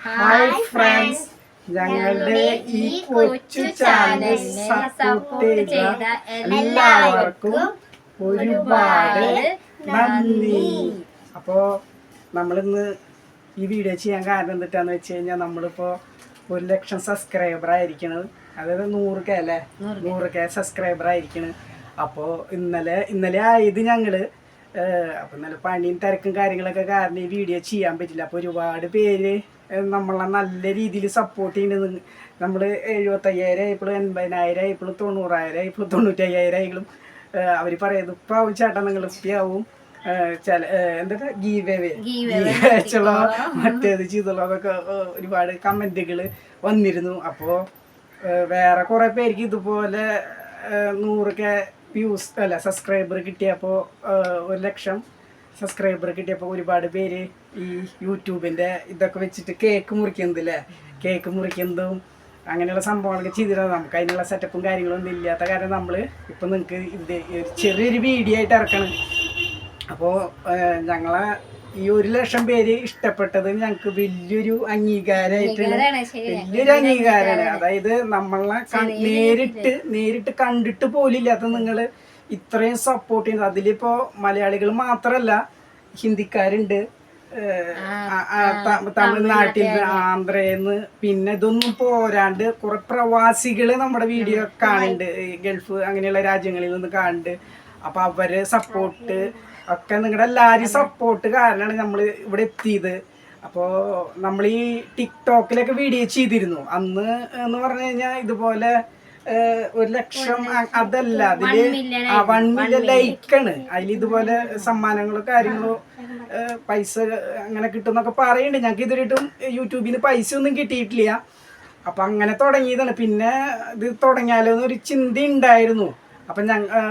Hi friends, ഞങ്ങളുടെ ഈ കൊച്ചു ചാനൽ സപ്പോർട്ട് ചെയ്ത എല്ലാവർക്കും ഒരുപാട് നന്ദി. അപ്പോൾ നമ്മളിന്ന് ഈ വീഡിയോ ചെയ്യാൻ കാരണം എന്താണെന്ന് വെച്ച് കഴിഞ്ഞാൽ നമ്മളിപ്പോൾ 1,00,000 സബ്സ്ക്രൈബർ ആയിരിക്കണം. അതായത് 100K അല്ലേ, 100K സബ്സ്ക്രൈബർ ആയിരിക്കണം. അപ്പോൾ ഇന്നലെ ആയത് ഞങ്ങൾ അപ്പം ഇന്നലെ പണിയും തിരക്കും കാര്യങ്ങളൊക്കെ കാരണം ഈ വീഡിയോ ചെയ്യാൻ പറ്റില്ല. അപ്പോൾ ഒരുപാട് പേര് നമ്മളെ നല്ല രീതിയിൽ സപ്പോർട്ട് ചെയ്യുന്നത്. നമ്മൾ 75,000 ആയപ്പോഴും 80,000 ആയപ്പോഴും 90,000 ആയപ്പോഴും 95,000 ആയെങ്കിലും അവർ പറയുന്നത് ഇപ്പം ആവും ചേട്ടാ, നിങ്ങൾ ഇപ്പം ചില എന്താ ഗീവച്ചുള്ള മറ്റേത് ചെയ്തുള്ളതൊക്കെ ഒരുപാട് കമൻറ്റുകൾ വന്നിരുന്നു. അപ്പോൾ വേറെ കുറേ പേർക്ക് ഇതുപോലെ 100K വ്യൂസ് അല്ല സബ്സ്ക്രൈബർ കിട്ടിയപ്പോൾ 1,00,000 സബ്സ്ക്രൈബർ കിട്ടിയപ്പോൾ ഒരുപാട് പേര് ഈ യൂട്യൂബിൻ്റെ ഇതൊക്കെ വെച്ചിട്ട് കേക്ക് മുറിക്കുന്നതില്ലേ, കേക്ക് മുറിക്കുന്നതും അങ്ങനെയുള്ള സംഭവങ്ങളൊക്കെ ചെയ്തിട്ട് നമുക്ക് അതിനുള്ള സെറ്റപ്പും കാര്യങ്ങളൊന്നും ഇല്ലാത്ത കാരണം നമ്മൾ ഇപ്പം നിങ്ങൾക്ക് ഇത് ചെറിയൊരു വീഡിയോ ആയിട്ട് ഇറക്കണം. അപ്പോൾ ഞങ്ങളെ ഈ 1,00,000 പേര് ഇഷ്ടപ്പെട്ടത് ഞങ്ങൾക്ക് വലിയൊരു അംഗീകാരമായിട്ടാണ്, വലിയൊരു അംഗീകാരമാണ്. അതായത് നമ്മളെ നേരിട്ട് കണ്ടിട്ട് പോലും ഇല്ലാത്ത നിങ്ങൾ ഇത്രയും സപ്പോർട്ട് ചെയ്യുന്നത്. അതിലിപ്പോൾ മലയാളികൾ മാത്രമല്ല, ഹിന്ദിക്കാരുണ്ട്, തമിഴ്നാട്ടിൽ നിന്ന്, ആന്ധ്രയിൽ, പിന്നെ ഇതൊന്നും പോരാണ്ട് കുറെ പ്രവാസികൾ നമ്മുടെ വീഡിയോ കാണുന്നുണ്ട്, ഗൾഫ് അങ്ങനെയുള്ള രാജ്യങ്ങളിൽ നിന്ന് കാണുന്നുണ്ട്. അപ്പൊ അവര് സപ്പോർട്ട് ഒക്കെ നിങ്ങളുടെ എല്ലാവരും സപ്പോർട്ട് കാരണമാണ് നമ്മൾ ഇവിടെ എത്തിയത്. അപ്പോൾ നമ്മൾ ഈ ടിക്ടോക്കിലൊക്കെ വീഡിയോ ചെയ്തിരുന്നു അന്ന് എന്ന് പറഞ്ഞു കഴിഞ്ഞാൽ ഇതുപോലെ 1,00,000 അതല്ല, അതില് 1 മില്യൺ ലൈക്കാണ്. അതിൽ ഇതുപോലെ സമ്മാനങ്ങളും കാര്യങ്ങളും പൈസ അങ്ങനെ കിട്ടുന്നൊക്കെ പറയുന്നുണ്ട്. ഞങ്ങൾക്ക് ഇതുവരെയായിട്ടും യൂട്യൂബിൽ നിന്ന് പൈസ ഒന്നും കിട്ടിയിട്ടില്ല. അപ്പം അങ്ങനെ തുടങ്ങിയതാണ്. പിന്നെ ഇത് തുടങ്ങിയാലോ എന്നൊരു ചിന്ത ഉണ്ടായിരുന്നു. അപ്പം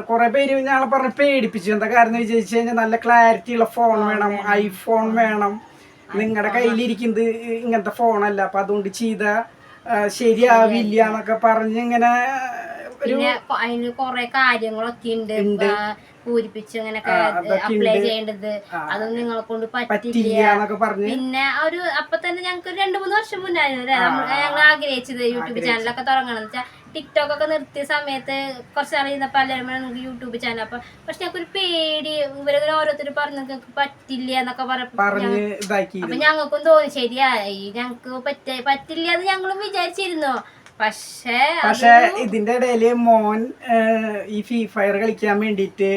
കുറേ പേര് ഞങ്ങളെ പറഞ്ഞ് പേടിപ്പിച്ചു. എന്താ കാരണം വിചാരിച്ചു കഴിഞ്ഞാൽ നല്ല ക്ലാരിറ്റി ഉള്ള ഫോൺ വേണം, ഐഫോൺ വേണം, നിങ്ങളുടെ കയ്യിലിരിക്കുന്നത് ഇങ്ങനത്തെ ഫോണല്ല, അപ്പം അതുകൊണ്ട് ചെയ്താൽ ശരിയാവില്ല എന്നൊക്കെ പറഞ്ഞ് ഇങ്ങനെ അതിന് കൊറേ കാര്യങ്ങളൊക്കെ ഉണ്ട് പൂരിപ്പിച്ച് അങ്ങനെ അപ്ലൈ ചെയ്യേണ്ടത്, അതൊന്നും നിങ്ങളെ കൊണ്ട് പറ്റില്ല. പിന്നെ അപ്പൊ തന്നെ ഞങ്ങൾക്ക് 2-3 വർഷം മുന്നായിരുന്നു ഞങ്ങൾ ആഗ്രഹിച്ചത് യൂട്യൂബ് ചാനലൊക്കെ തുടങ്ങണം വെച്ചാൽ. ടിക്ടോക്ക് ഒക്കെ നിർത്തിയ സമയത്ത് കുറച്ച് നാൾ ഇരുന്നപ്പോൾ എല്ലാവരും നിങ്ങൾക്ക് യൂട്യൂബ് ചാനൽ. അപ്പൊ പക്ഷെ ഞങ്ങൾക്ക് ഒരു പേടി, ഇവരങ്ങനെ ഓരോരുത്തർ പറഞ്ഞു നിങ്ങൾക്ക് പറ്റില്ല എന്നൊക്കെ പറഞ്ഞപ്പോ അപ്പൊ ഞങ്ങൾക്കും തോന്നി ശരിയായി, ഞങ്ങക്ക് പറ്റില്ല എന്ന് ഞങ്ങളും വിചാരിച്ചിരുന്നു. പക്ഷേ ഇതിന്റെ ഇടയില് മോൻ ഈ ഫ്രീ ഫയർ കളിക്കാൻ വേണ്ടിട്ട്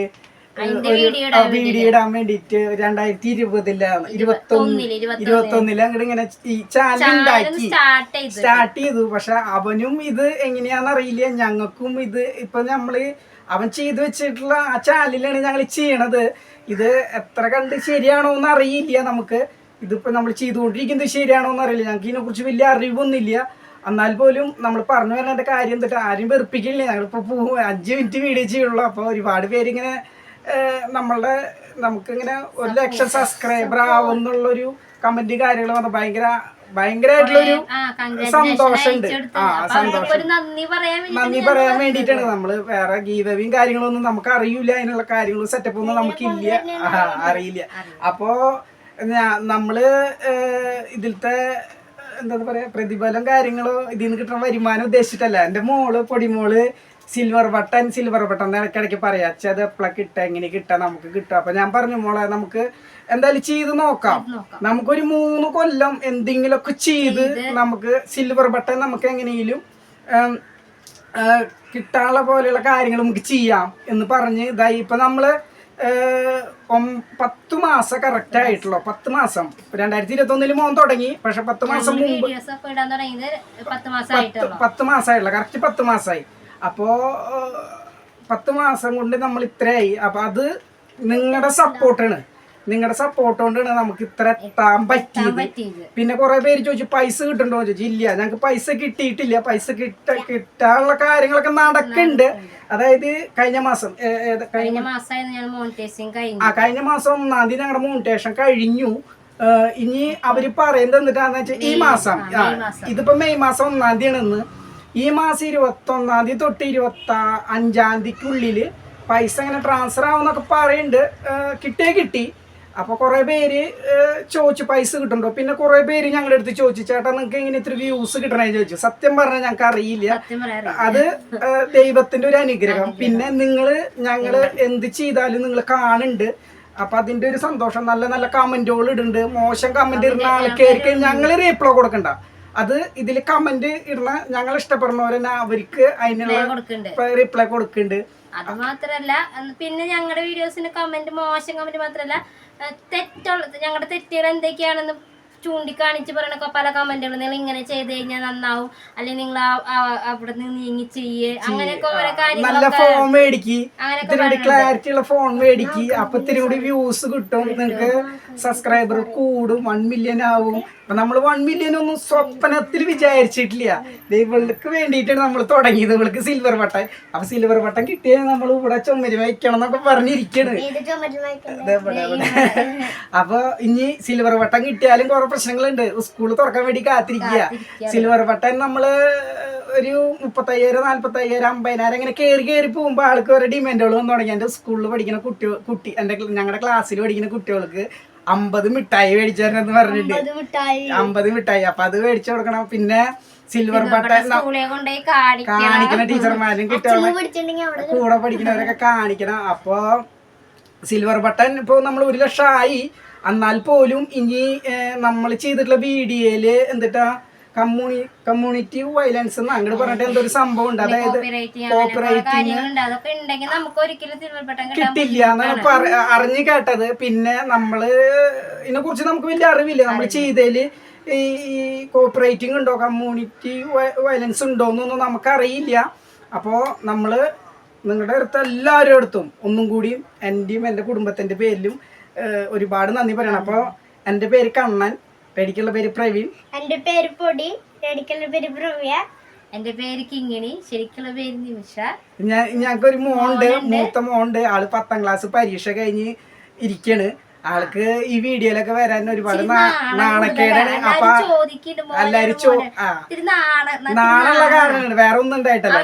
വീഡിയോ ഇടാൻ വേണ്ടിട്ട് 2020 അങ്ങോട്ട് ഇങ്ങനെ ഈ ചാനൽ ഉണ്ടാക്കി സ്റ്റാർട്ട് ചെയ്തു. പക്ഷെ അവനും ഇത് എങ്ങനെയാന്ന് അറിയില്ല, ഞങ്ങൾക്കും ഇത് ഇപ്പൊ അവൻ ചെയ്തു വെച്ചിട്ടുള്ള ആ ചാനലിലാണ് ഞങ്ങൾ ചെയ്യണത്. ഇത് എത്ര കണ്ട് ശരിയാണോന്ന് അറിയില്ല നമുക്ക്. ഇതിപ്പോ നമ്മൾ ചെയ്തുകൊണ്ടിരിക്കുന്നത് ശരിയാണോന്ന് അറിയില്ല, ഞങ്ങൾക്ക് ഇതിനെ കുറിച്ച് വലിയ അറിവൊന്നുമില്ല. എന്നാൽ പോലും നമ്മൾ പറഞ്ഞു വരേണ്ട കാര്യം എന്നിട്ട് ആരും വെറുപ്പിക്കില്ല. ഞങ്ങളിപ്പോൾ 5 മിനിറ്റ് വീഡിയോ ചെയ്യുള്ളൂ. അപ്പോൾ ഒരുപാട് പേരിങ്ങനെ നമുക്കിങ്ങനെ 1,00,000 സബ്സ്ക്രൈബർ ആവുന്നുള്ളൊരു കമന്റ് കാര്യങ്ങൾ വന്ന ഭയങ്കരമായിട്ടുള്ളൊരു സന്തോഷമുണ്ട്. സന്തോഷം, നന്ദി പറയാൻ വേണ്ടിയിട്ടാണ്. നമ്മള് വേറെ ഗീവയും കാര്യങ്ങളൊന്നും നമുക്ക് അറിയില്ല, അതിനുള്ള കാര്യങ്ങളും സെറ്റപ്പ് ഒന്നും നമുക്കില്ല, അറിയില്ല. അപ്പോ നമ്മള് ഇതിലത്തെ എന്താ പറയാ പ്രതിഫലം കാര്യങ്ങളോ ഇതിൽ നിന്ന് കിട്ടുന്ന വരുമാനം ഉദ്ദേശിച്ചിട്ടല്ല. എൻ്റെ പൊടിമോള് സിൽവർ ബട്ടൺ ഇടയ്ക്കിടയ്ക്ക് പറയാ, അത് എപ്പോഴാ കിട്ടുക, എങ്ങനെ കിട്ടാ, നമുക്ക് കിട്ടുക. അപ്പൊ ഞാൻ പറഞ്ഞു, മോളെ നമുക്ക് എന്തായാലും ചെയ്ത് നോക്കാം, നമുക്കൊരു 3 കൊല്ലം എന്തെങ്കിലുമൊക്കെ ചെയ്ത് നമുക്ക് സിൽവർ ബട്ടൺ നമുക്ക് എങ്ങനെയെങ്കിലും കിട്ടാനുള്ള പോലെയുള്ള കാര്യങ്ങൾ നമുക്ക് ചെയ്യാം എന്ന് പറഞ്ഞ് ഇതായി. ഇപ്പൊ നമ്മള് 10 മാസം കറക്റ്റ് ആയിട്ടുള്ളൂ. 10 മാസം 2021 മോൻ തുടങ്ങി. പക്ഷെ 10 മാസം മുമ്പ് 10 മാസമായിട്ടുള്ള കറക്റ്റ് 10 മാസമായി. അപ്പോ 10 മാസം കൊണ്ട് നമ്മൾ ഇത്രയായി. അപ്പൊ അത് നിങ്ങളുടെ സപ്പോർട്ടാണ്, നിങ്ങളുടെ സപ്പോർട്ട് കൊണ്ടാണ് നമുക്ക് ഇത്ര എത്താൻ പറ്റിയത്. പിന്നെ കുറെ പേര് ചോദിച്ചു പൈസ കിട്ടുന്നുണ്ടോ ചോദിച്ചു. ഇല്ല, ഞങ്ങൾക്ക് പൈസ കിട്ടിയിട്ടില്ല. പൈസ കിട്ടാനുള്ള കാര്യങ്ങളൊക്കെ നടക്കുന്നുണ്ട്. അതായത് കഴിഞ്ഞ മാസം 1-ാം തീയതി ഞങ്ങളുടെ മോണിറ്റേഷൻ കഴിഞ്ഞു. ഇനി അവര് പറയുന്നത് എന്നിട്ടാന്ന് വെച്ചാൽ ഈ മാസം, ഇതിപ്പോ മെയ് മാസം 1-ാം തീയതിയാണെന്ന്, ഈ മാസം 21-ാം തീയതി തൊട്ട് 25-ാം തീയതിക്കുള്ളിൽ പൈസ ഇങ്ങനെ ട്രാൻസ്ഫർ ആവുന്നൊക്കെ പറയുന്നുണ്ട്. കിട്ടി. അപ്പൊ കുറെ പേര് ചോദിച്ചു പൈസ കിട്ടുന്നുണ്ടോ. പിന്നെ കുറെ പേര് ഞങ്ങളുടെ അടുത്ത് ചോദിച്ചു ചേട്ടാ നിങ്ങൾക്ക് എങ്ങനെ ഇത്ര വ്യൂസ് കിട്ടണേ ചോദിച്ചു. സത്യം പറഞ്ഞാൽ ഞങ്ങൾക്ക് അറിയില്ല, അത് ദൈവത്തിന്റെ ഒരു അനുഗ്രഹം. പിന്നെ ഞങ്ങള് എന്ത് ചെയ്താലും നിങ്ങൾ കാണുന്നുണ്ട്, അപ്പൊ അതിന്റെ ഒരു സന്തോഷം. നല്ല നല്ല കമന്റുകൾ ഇടുന്നുണ്ട്. മോശം കമന്റ് ഇടുന്ന ആൾക്കാർക്ക് ഞങ്ങൾ റീപ്ലൈ കൊടുക്കണ്ട. അത് ഇതിൽ കമന്റ് ഇടുന്ന ഞങ്ങൾ ഇഷ്ടപ്പെടുന്നവരെന്നെ അവർക്ക് അതിനുള്ള റിപ്ലൈ കൊടുക്കുന്നുണ്ട്. അത് മാത്രല്ല പിന്നെ ഞങ്ങളുടെ വീഡിയോസിന് കമന്റ്, മോശം കമന്റ് മാത്രല്ല ഞങ്ങളുടെ തെറ്റുകൾ എന്തൊക്കെയാണെന്ന് ചൂണ്ടിക്കാണിച്ച് പറയണ പല കമന്റുകളും, നിങ്ങൾ ഇങ്ങനെ ചെയ്ത് കഴിഞ്ഞാൽ നന്നാവും, അല്ലെങ്കിൽ നിങ്ങൾ അവിടെ നിന്ന് നീങ്ങി ചെയ്യേ, അങ്ങനെയൊക്കെ ഓരോ നല്ല ഫോൺ മേടിക്ക്, ഇത്തിരി ക്ലാരിറ്റി ഉള്ള ഫോൺ മേടിക്ക്, അപ്പൊ ഇത്തിരി കൂടി വ്യൂസ് കിട്ടും, നിങ്ങൾക്ക് സബ്സ്ക്രൈബർ കൂടും, 1 മില്യൺ ആവും. അപ്പൊ നമ്മൾ 1 മില്യൺ ഒന്നും സ്വപ്നത്തിൽ വിചാരിച്ചിട്ടില്ല. ഇവൾക്ക് വേണ്ടിയിട്ടാണ് നമ്മൾ തുടങ്ങിയത്. ഇവൾക്ക് സിൽവർ ബട്ടൺ. അപ്പൊ സിൽവർ ബട്ടൺ കിട്ടിയാൽ നമ്മൾ ഇവിടെ ചുമര് വയ്ക്കണം എന്നൊക്കെ പറഞ്ഞിരിക്കണ്. അപ്പൊ ഇനി സിൽവർ ബട്ടൺ കിട്ടിയാലും കുറെ പ്രശ്നങ്ങളുണ്ട്. സ്കൂള് തുറക്കാൻ വേണ്ടി കാത്തിരിക്കുക. സിൽവർ ബട്ടൺ നമ്മള് ഒരു 35,000, 45,000, 50,000 ഇങ്ങനെ കയറി പോകുമ്പോ ആൾക്ക് ഓരോ ഡിമാൻഡുകൾ വന്നു തുടങ്ങി. എന്റെ സ്കൂളിൽ പഠിക്കുന്ന ഞങ്ങളുടെ ക്ലാസ്സിൽ പഠിക്കുന്ന കുട്ടികൾക്ക് 50 മിഠായി മേടിച്ചു തരണമെന്ന് പറഞ്ഞിട്ട് 50 മിഠായി. അപ്പൊ അത് മേടിച്ചു കൊടുക്കണം. പിന്നെ സിൽവർ ബട്ടൺ കാണിക്കണ ടീച്ചർമാരും കുട്ടികളെ കൂടെ പഠിക്കുന്നവരൊക്കെ കാണിക്കണം. അപ്പൊ സിൽവർ ബട്ടൺ ഇപ്പൊ നമ്മൾ 1 ലക്ഷം ആയി. എന്നാൽ പോലും ഇനി നമ്മൾ ചെയ്തിട്ടുള്ള വീഡിയോയില് എന്തിട്ടാ കമ്മ്യൂണിറ്റി വയലൻസ് എന്ന് അങ്ങോട്ട് പറഞ്ഞിട്ട് എന്തൊരു സംഭവം ഉണ്ട്. അതായത് കോപ്പറേറ്റിംഗ് കിട്ടില്ല എന്നാണ് അറിഞ്ഞു കേട്ടത്. പിന്നെ നമ്മള് ഇതിനെ കുറിച്ച് നമുക്ക് വലിയ അറിവില്ല. നമ്മൾ ചെയ്തതില് ഈ കോപ്പറേറ്റിംഗ് ഉണ്ടോ, കമ്മ്യൂണിറ്റി വയലൻസ് ഉണ്ടോ എന്നൊന്നും നമുക്കറിയില്ല. അപ്പോൾ നമ്മള് നിങ്ങളുടെ അടുത്ത് എല്ലാവരും അടുത്തും ഒന്നും കൂടി എൻ്റെയും എൻ്റെ കുടുംബത്തിൻ്റെ പേരിലും ഒരുപാട് നന്ദി പറയണം. അപ്പോൾ എൻ്റെ പേര് കണ്ണൻ, പേടിക്കുള്ള പേര് പ്രവീൺ, എന്റെ പേര് പൊടി, പേടിക്കുള്ള പേര് പ്രവ്യ, എന്റെ പേര് കിങ്ങിണി, ശരിക്കുള്ള പേര് നിമിഷ. ഞങ്ങൾക്കൊരു മോണ്ട്, മൂത്ത മോണ്ട്. ആള് 10ാം ക്ലാസ് പരീക്ഷ കഴിഞ്ഞ് ഇരിക്കണ്. ആൾക്ക് ഈ വീഡിയോയിലൊക്കെ വരാൻ ഒരുപാട് നാണക്കേടാണ്. അപ്പൊ എല്ലാരും നാണുള്ള കാരണമാണ്, വേറെ ഒന്നും ഉണ്ടായിട്ടല്ല.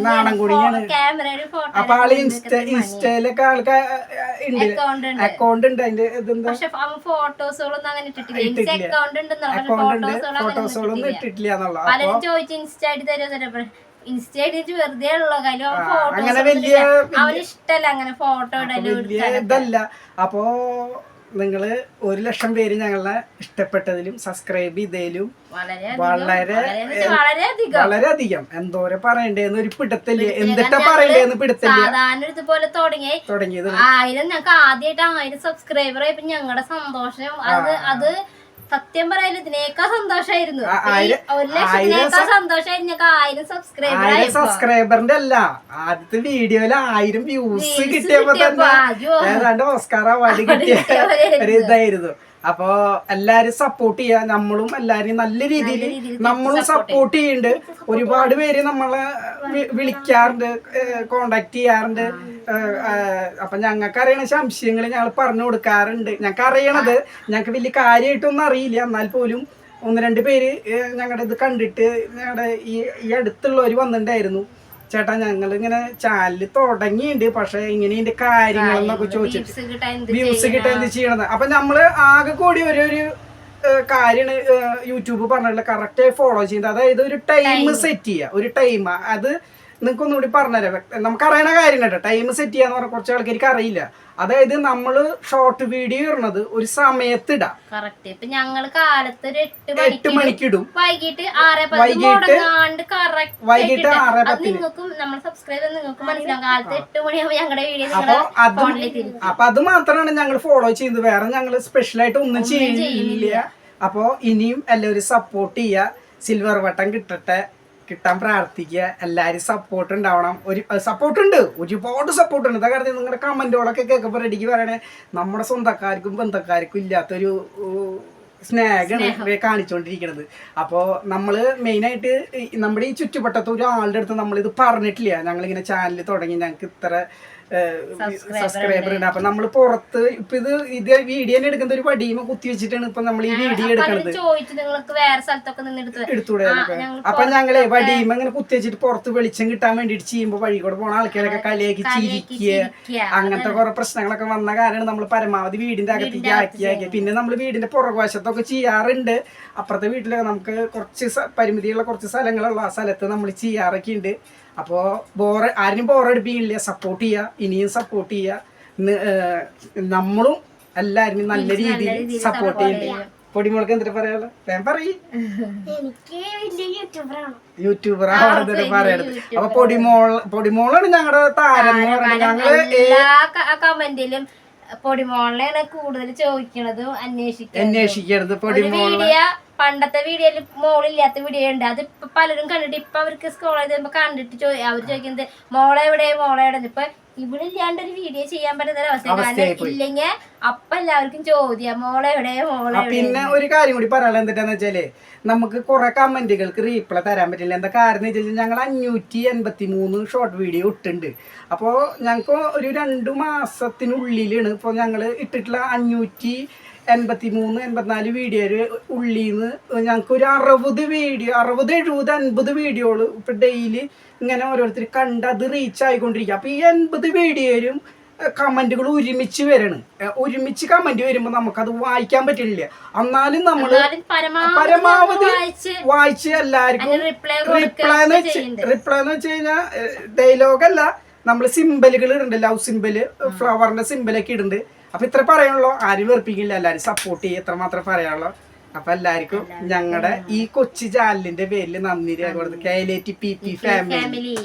നാണം കൂടിയാണ്. അപ്പൊ ആള് ഇൻസ്റ്റയിലൊക്കെ ആൾക്ക് അക്കൗണ്ട് ഉണ്ട്. അതിന്റെ ഇതെന്താ ഫോട്ടോസുകളൊന്നും അങ്ങനെ ഫോട്ടോസുകളൊന്നും ഇട്ടിട്ടില്ല എന്നുള്ള. പലരും ചോദിച്ചു ഇൻസ്റ്റ ആയിട്ട് തരുമോ, ഇൻസ്റ്റ വെറുതെ ഉള്ളു. അങ്ങനെ വലിയ അവനിഷ്ടല്ല അങ്ങനെ ഫോട്ടോ ഇതല്ല. അപ്പോ നിങ്ങള് 1 ലക്ഷം പേര് ഞങ്ങളെ ഇഷ്ടപ്പെട്ടതിലും സബ്സ്ക്രൈബ് ചെയ്തതിലും വളരെയധികം എന്തോരം പറയണ്ടേന്ന് ഒരു പിടുത്തല്ലേ, എന്തിട്ടാ പറയണ്ടേന്ന് പിടുത്തല്ലേ. സാധാരണ ഇതുപോലെ തുടങ്ങിയത് 1000, ഞങ്ങൾക്ക് ആദ്യമായിട്ട് 1000 സബ്സ്ക്രൈബർ ആയപ്പോ ഞങ്ങളുടെ സന്തോഷം അത് സത്യം പറയാൻ ഇതിനേക്കാൾ സന്തോഷമായിരുന്നു. 1 ലക്ഷത്തിനേക്കാൾ സന്തോഷമായിരുന്നു ഞങ്ങൾക്ക് 1000 സബ്സ്ക്രൈബറിന്റെ അല്ല, ആദ്യത്തെ വീഡിയോയില് 1000 വ്യൂസ് കിട്ടിയപ്പോ തന്നെ ഏതാണ്ട് ഓസ്കാർ അവാർഡ് കിട്ടിയ ഒരു ഇതായിരുന്നു. അപ്പൊ എല്ലാരും സപ്പോർട്ട് ചെയ്യാ. നമ്മളും എല്ലാരും നല്ല രീതിയിൽ നമ്മളും സപ്പോർട്ട് ചെയ്യുന്നുണ്ട്. ഒരുപാട് പേര് നമ്മളെ വിളിക്കാറുണ്ട്, കോണ്ടാക്ട് ചെയ്യാറുണ്ട്. അപ്പൊ ഞങ്ങൾക്ക് അറിയണ സംശയങ്ങൾ ഞങ്ങൾ പറഞ്ഞു കൊടുക്കാറുണ്ട്. ഞങ്ങൾക്ക് അറിയണത് ഞങ്ങൾക്ക് വലിയ കാര്യമായിട്ടൊന്നും അറിയില്ല. എന്നാൽ പോലും 1-2 പേര് ഞങ്ങളുടെ ഇത് കണ്ടിട്ട് ഞങ്ങളുടെ ഈ അടുത്തുള്ളവർ വന്നിട്ടുണ്ടായിരുന്നു. ചേട്ടാ ഞങ്ങൾ ഇങ്ങനെ ചാനല് തുടങ്ങിയിട്ടുണ്ട്, പക്ഷെ ഇങ്ങനെ ഇതിന്റെ കാര്യങ്ങളെന്നൊക്കെ ചോദിച്ചിട്ട് വ്യൂസ് കിട്ടാൻ എന്ത് ചെയ്യണത്. അപ്പൊ നമ്മള് ആകെ കൂടി ഒരു കാര്യമാണ് യൂട്യൂബ് പറഞ്ഞിട്ടുള്ള കറക്റ്റ് ഫോളോ ചെയ്യുന്നത്. അതായത് ഒരു ടൈം സെറ്റ് ചെയ്യുക. ഒരു ടൈം അത് നിങ്ങൾക്ക് ഒന്നുകൂടി പറഞ്ഞുതരാം. നമുക്കറിയണ കാര്യം കേട്ടോ, ടൈം സെറ്റ് ചെയ്യാന്ന് പറഞ്ഞാൽ കുറച്ച് ആൾക്കാർക്ക് അറിയില്ല. അതായത് നമ്മള് ഷോർട്ട് വീഡിയോ ഇടുന്നത് ഒരു സമയത്ത് ഇടാം. ഇപ്പൊ ഞങ്ങള് കാലത്ത് ഒരു 8 മണിക്ക് ഇടും, വൈകിട്ട് 6:10 നിങ്ങൾക്കും നമ്മൾ സബ്സ്ക്രൈബ് നിങ്ങൾക്ക് മനസ്സിലാവും. കാലത്ത് 8 മണിയാകുമ്പോൾ ഞങ്ങളുടെ വീഡിയോ അപ്പൊ അത് മാത്രമാണ് ഞങ്ങൾ ഫോളോ ചെയ്യുന്നത്. വേറെ ഞങ്ങൾ സ്പെഷ്യലായിട്ട് ഒന്നും ചെയ്യില്ല. അപ്പൊ ഇനിയും എല്ലാവരും സപ്പോർട്ട് ചെയ്യുക. സിൽവർ ബട്ടൺ കിട്ടാൻ പ്രാർത്ഥിക്കുക. എല്ലാവരും സപ്പോർട്ട് ഉണ്ടാവണം. സപ്പോർട്ടുണ്ട്, ഒരുപാട് സപ്പോർട്ടുണ്ട്. അതാ കാരണം നിങ്ങളുടെ കമന്റുകളൊക്കെ കേൾക്കുമ്പോൾ റെഡിക്ക് പറയണേ, നമ്മുടെ സ്വന്തക്കാർക്കും ബന്ധക്കാർക്കും ഇല്ലാത്തൊരു സ്നേഹമാണ് കാണിച്ചുകൊണ്ടിരിക്കുന്നത്. അപ്പോൾ നമ്മൾ മെയിനായിട്ട് നമ്മുടെ ഈ ചുറ്റുവട്ടത്ത് ഒരാളുടെ അടുത്ത് നമ്മളിത് പറഞ്ഞിട്ടില്ല. ഞങ്ങളിങ്ങനെ ചാനൽ തുടങ്ങി ഞങ്ങൾക്ക് ഇത്ര സബ്സ്ക്രൈബർ ഉണ്ട്. അപ്പൊ നമ്മള് പുറത്ത് ഇപ്പൊ ഇത് വീഡിയോ എടുക്കുന്ന ഒരു വടിയുമ കുത്തി വെച്ചിട്ടാണ് ഇപ്പൊ നമ്മൾ ഈ വീഡിയോ എടുക്കുന്നത്. എടുത്തൂടെ? അപ്പൊ ഞങ്ങള് വടിയുമ ഇങ്ങനെ കുത്തി വെച്ചിട്ട് പുറത്ത് വെളിച്ചം കിട്ടാൻ വേണ്ടിട്ട് ചെയ്യുമ്പോ വഴി കൂടെ പോണ ആൾക്കാരൊക്കെ കളിയാക്കി ചിരിക്കുക അങ്ങനത്തെ കുറെ പ്രശ്നങ്ങളൊക്കെ വന്ന കാരണം നമ്മൾ പരമാവധി വീടിന്റെ അകത്തേക്ക് ആക്കി. പിന്നെ നമ്മൾ വീടിന്റെ പുറകുവശത്തൊക്കെ ചെയ്യാറുണ്ട്. അപ്പുറത്തെ വീട്ടിലൊക്കെ നമുക്ക് കുറച്ച് പരിമിതിയുള്ള കുറച്ച് സ്ഥലങ്ങളുള്ള ആ സ്ഥലത്ത് നമ്മൾ ചെയ്യാറൊക്കെ ഉണ്ട്. അപ്പോൾ ആരും ബോറടിപ്പിക്കില്ല. സപ്പോർട്ട് ചെയ്യുക, ഇനിയും സപ്പോർട്ട് ചെയ്യുക. നമ്മളും എല്ലാരും നല്ല രീതിയിൽ സപ്പോർട്ട് ചെയ്യുന്നുണ്ട്. പൊടിമോൾക്ക് എന്തിട്ട് പറയാലോ? ഞാൻ പറയും എനിക്ക് വലിയ യൂട്യൂബർ ആണെന്നിട്ട് പറയണത്. അപ്പൊ പൊടിമോളാണ് ഞങ്ങളുടെ താരം എന്ന് പറയുന്നത്. ഞങ്ങള് എല്ലാ കമന്റിലും പൊടിമോളിനെയാണ് കൂടുതൽ ചോദിക്കണതും അന്വേഷിക്കണത്. വീഡിയോ പണ്ടത്തെ വീഡിയോയില് മോളില്ലാത്ത വീഡിയോ ഉണ്ട്. അത് ഇപ്പൊ പലരും കണ്ടിട്ട് ഇപ്പൊ അവർക്ക് സ്ക്രോൾ ചെയ്ത് കണ്ടിട്ട് അവർ ചോദിക്കുന്നത് മോളെ എവിടെ ഇപ്പൊ ഇവിടെ ഇല്ലാണ്ട് ഒരു വീഡിയോ ചെയ്യാൻ പറ്റുന്ന അവസ്ഥ. കാരണം ഇല്ലെങ്കിൽ അപ്പൊ എല്ലാവർക്കും ചോദ്യം മോളെ എവിടെ. പിന്നെ ഒരു കാര്യം കൂടി പറയാനുള്ള എന്താന്ന് വെച്ചാല് നമുക്ക് കുറെ കമന്റുകൾക്ക് റീപ്ലൈ തരാൻ പറ്റില്ല. എന്താ കാരണം വെച്ചാൽ ഞങ്ങൾ 583 ഷോർട്ട് വീഡിയോ ഇട്ടുണ്ട്. അപ്പോൾ ഞങ്ങൾക്ക് ഒരു 2 മാസത്തിനുള്ളിലാണ് ഇപ്പോൾ ഞങ്ങൾ ഇട്ടിട്ടുള്ള 583-84 വീഡിയോയുടെ ഉള്ളിൽ നിന്ന് ഞങ്ങൾക്ക് ഒരു 60 വീഡിയോ 60, 70, 50 വീഡിയോകൾ ഇപ്പം ഡെയിലി ഇങ്ങനെ ഓരോരുത്തർ കണ്ട് അത് റീച്ച് ആയിക്കൊണ്ടിരിക്കുക. അപ്പോൾ ഈ 80 വീഡിയോയിലും കമന്റുകൾ ഒരുമിച്ച് കമന്റ് വരുമ്പോൾ നമുക്കത് വായിക്കാൻ പറ്റില്ല. എന്നാലും നമ്മൾ പരമാവധി വായിച്ച് എല്ലാവർക്കും റിപ്ലൈ എന്ന് വെച്ച് കഴിഞ്ഞാൽ ഡയലോഗല്ല, നമ്മൾ സിമ്പലുകൾ ഇടുന്നുണ്ട്. ലവ് സിമ്പല്, ഫ്ലവറിന്റെ സിമ്പലൊക്കെ ഇടുന്നുണ്ട്. അപ്പൊ ഇത്ര പറയാനുള്ളൂ. ആരും വെറുപ്പിക്കില്ല, എല്ലാരും സപ്പോർട്ട് ചെയ്യും. എത്ര മാത്രമേ പറയാനുള്ളൂ. അപ്പൊ എല്ലാവർക്കും ഞങ്ങളുടെ ഈ കൊച്ചു ചാനലിന്റെ പേരിൽ നന്ദി രേഖപ്പെടുത്തുന്നു. KLAT PP family.